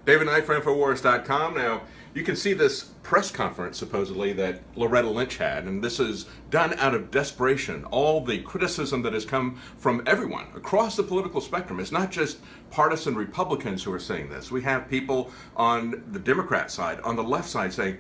David Knight for Infowars.com. Now, you can see this press conference, supposedly, that Loretta Lynch had, and this is done out of desperation. All the criticism that has come from everyone across the political spectrum. It's not just partisan Republicans who are saying this. We have people on the Democrat side, on the left side, saying,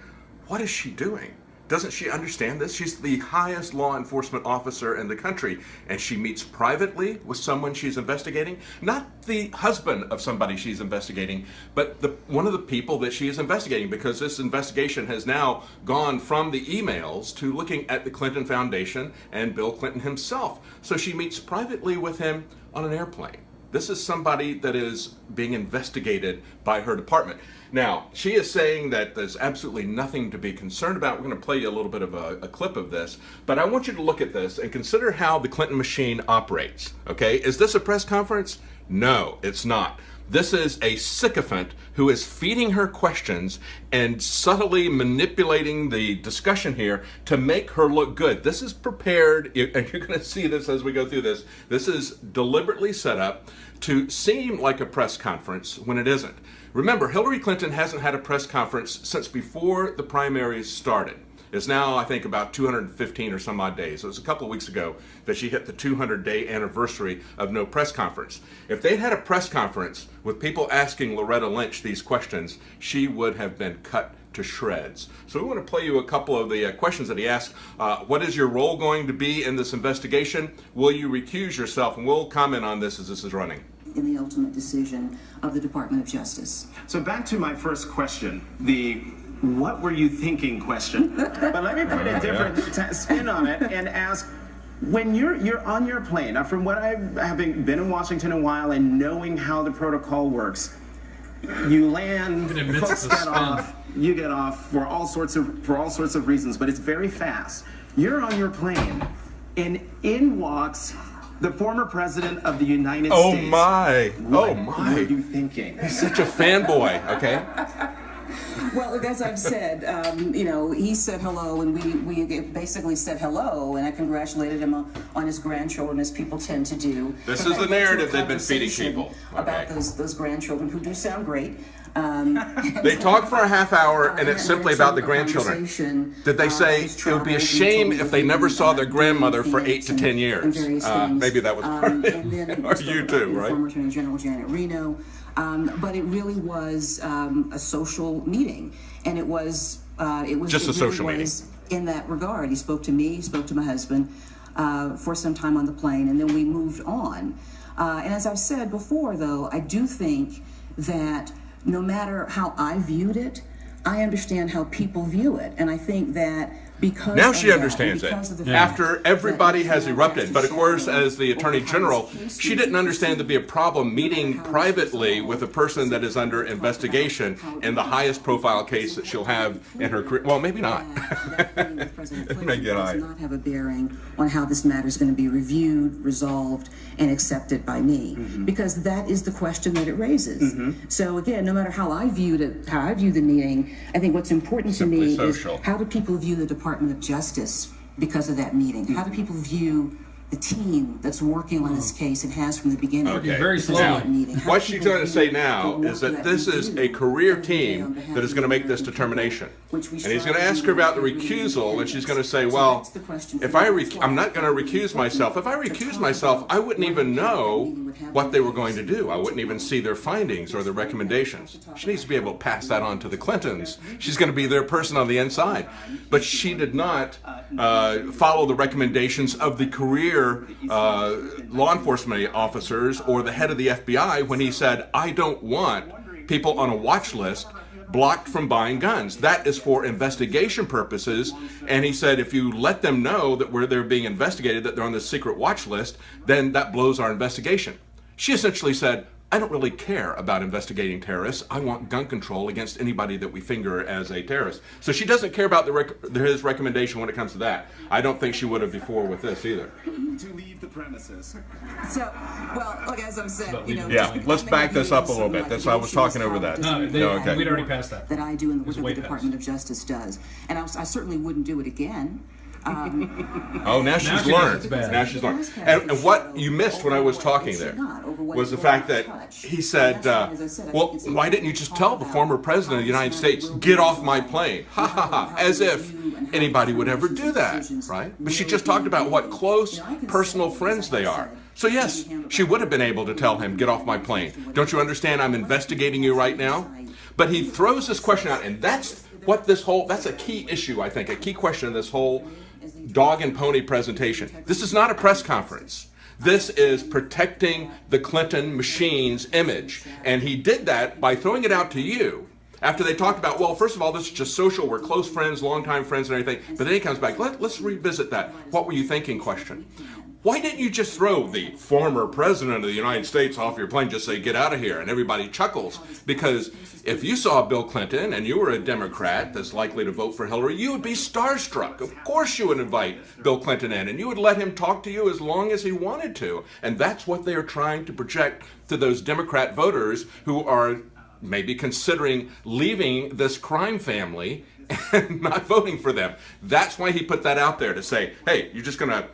what is she doing? Doesn't she understand this? She's the highest law enforcement officer in the country, and she meets privately with someone she's investigating. Not the husband of somebody she's investigating, but one of the people that she is investigating, because this investigation has now gone from the emails to looking at the Clinton Foundation and Bill Clinton himself. So she meets privately with him on an airplane. This is somebody that is being investigated by her department. Now, she is saying that there's absolutely nothing to be concerned about. We're going to play you a little bit of a clip of this, but I want you to look at this and consider how the Clinton machine operates, okay? Is this a press conference? No, it's not. This is a sycophant who is feeding her questions and subtly manipulating the discussion here to make her look good. This is prepared, and you're going to see this as we go through this. This is deliberately set up to seem like a press conference when it isn't. Remember, Hillary Clinton hasn't had a press conference since before the primaries started. It's now, I think, about 215 or some odd days. It was a couple of weeks ago that she hit the 200-day anniversary of no press conference. If they'd had a press conference with people asking Loretta Lynch these questions, she would have been cut to shreds. So we want to play you a couple of the questions that he asked. What is your role going to be in this investigation? Will you recuse yourself? And we'll comment on this as this is running. In the ultimate decision of the Department of Justice. So back to my first question, the what were you thinking question. But let me put a different spin on it and ask, when you're on your plane, now from what having been in Washington a while and knowing how the protocol works, you land, folks get off, you get off for all sorts of reasons, but it's very fast. You're on your plane, and in walks the former president of the United States. Oh my! What were you thinking? He's such a fanboy. Okay. Well, as I've said, you know, he said hello, and we basically said hello, and I congratulated him on his grandchildren, as people tend to do. This is the narrative they've been feeding people. About those grandchildren who do sound great. They talk for a half hour, and it's simply about the grandchildren. Did they say it would be a shame if they never saw their grandmother for 8 to 10 years? Maybe that was part of it. Or you too, right? Former Attorney General Janet Reno. But it really was a social meeting, and it was just a social meeting. In that regard, he spoke to me, he spoke to my husband for some time on the plane, and then we moved on. And as I've said before, though, I do think that no matter how I viewed it, I understand how people view it, and I think that because now she understands it after everybody has erupted. But of course, as the Attorney General, she didn't understand there'd be a problem meeting privately with a person that is under investigation in the highest profile case that she'll have in her career. Well, maybe not. It may does not have a bearing on how this matter is going to be reviewed, resolved, and accepted by me, because that is the question that it raises. So again, no matter how I viewed it, how I view the meeting, I think what's important to me is how do people view the Department of Justice because of that meeting? How do people view the team that's working on this case and has from the beginning? Okay. Very slowly. What she's going to say now is that this is a career team that is going to make this determination. And he's going to ask her about the recusal, and she's going to say, well, if I'm not going to recuse myself. If I recuse myself, I wouldn't even know what they were going to do. I wouldn't even see their findings or their recommendations. She needs to be able to pass that on to the Clintons. She's going to be their person on the inside. But she did not follow the recommendations of the career law enforcement officers or the head of the FBI when he said, I don't want people on a watch list blocked from buying guns. That is for investigation purposes. And he said, if you let them know that they're being investigated, that they're on this secret watch list, then that blows our investigation. She essentially said, I don't really care about investigating terrorists. I want gun control against anybody that we finger as a terrorist. So she doesn't care about his recommendation when it comes to that. I don't think she would have before with this either. To leave the premises. So, well, like as I've said, you know, yeah, let's back this up a little bit. That's why I was talking over that. No, okay. We'd already passed that. That I do and what the Department of Justice does. And I certainly wouldn't do it again. Oh, now she's learned. Now she's learned. And what you missed when I was talking there was the fact that he said, well, why didn't you just tell the former president of the United States, get off my plane? Ha ha ha. As if anybody would ever do that, right? But she just talked about what close personal friends they are. So yes, she would have been able to tell him, get off my plane. Don't you understand I'm investigating you right now? But he throws this question out, and that's what that's a key issue, I think, a key question in this whole dog and pony presentation. This is not a press conference. This is protecting the Clinton machine's image. And he did that by throwing it out to you after they talked about, well, first of all, this is just social, we're close friends, longtime friends and everything. But then he comes back, let's revisit that. What were you thinking question. Why didn't you just throw the former president of the United States off your plane, just say, get out of here, and everybody chuckles? Because if you saw Bill Clinton and you were a Democrat that's likely to vote for Hillary, you would be starstruck. Of course you would invite Bill Clinton in, and you would let him talk to you as long as he wanted to. And that's what they are trying to project to those Democrat voters who are maybe considering leaving this crime family and not voting for them. That's why he put that out there to say, hey, you're just gonna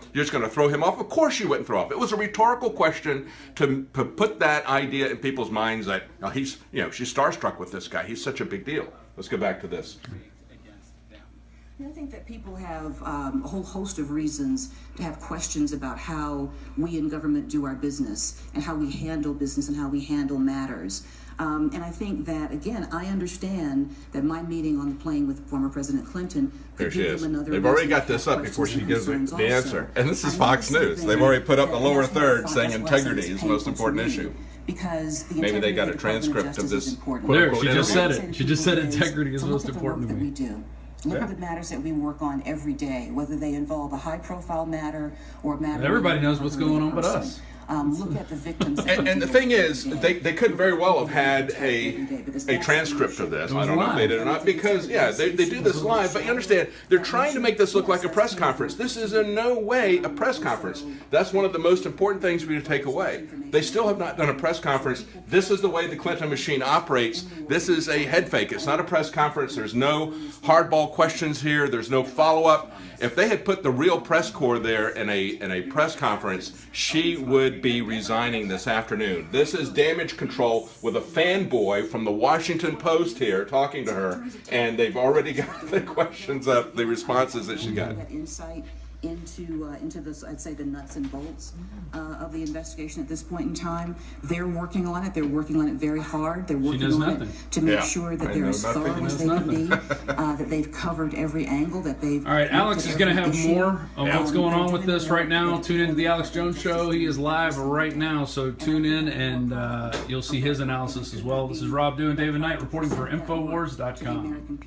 throw him off? Of course you wouldn't throw off. It was a rhetorical question to put that idea in people's minds that she's starstruck with this guy. He's such a big deal. Let's go back to this. I think that people have a whole host of reasons to have questions about how we in government do our business and how we handle business and how we handle matters. And I think that, again, I understand that my meeting on the plane with former President Clinton there she is. They've already got this up before she gives the answer. And this is Fox News. They've already put up the lower third saying integrity is the most important issue. Because maybe they got a transcript of this. There, she just said it. She just said integrity is the most important to me. Look at the matters that we work on every day, whether they involve a high-profile matter or a matter. Everybody knows what's going on but us. Look at the victims. And the thing is, they could very well have had a transcript of this. I don't know if they did or not, because, yeah, they do this live. But you understand, they're trying to make this look like a press conference. This is in no way a press conference. That's one of the most important things for you to take away. They still have not done a press conference. This is the way the Clinton machine operates. This is a head fake. It's not a press conference. There's no hardball questions here. There's no follow-up. If they had put the real press corps there in a press conference, she would be resigning this afternoon. This is damage control with a fanboy from the Washington Post here talking to her, and they've already got the questions up, the responses that she got. Insight into this, I'd say, the nuts and bolts of the investigation at this point in time. They're working on it. They're working on it very hard. They're working on it to make sure that they're as thorough as they can be, that they've covered every angle, that they've... All right, Alex is going to have more on what's going on with this right now. Tune into the Alex Jones Show. He is live right now, so tune in and you'll see his analysis as well. This is Rob Dew and David Knight reporting for Infowars.com.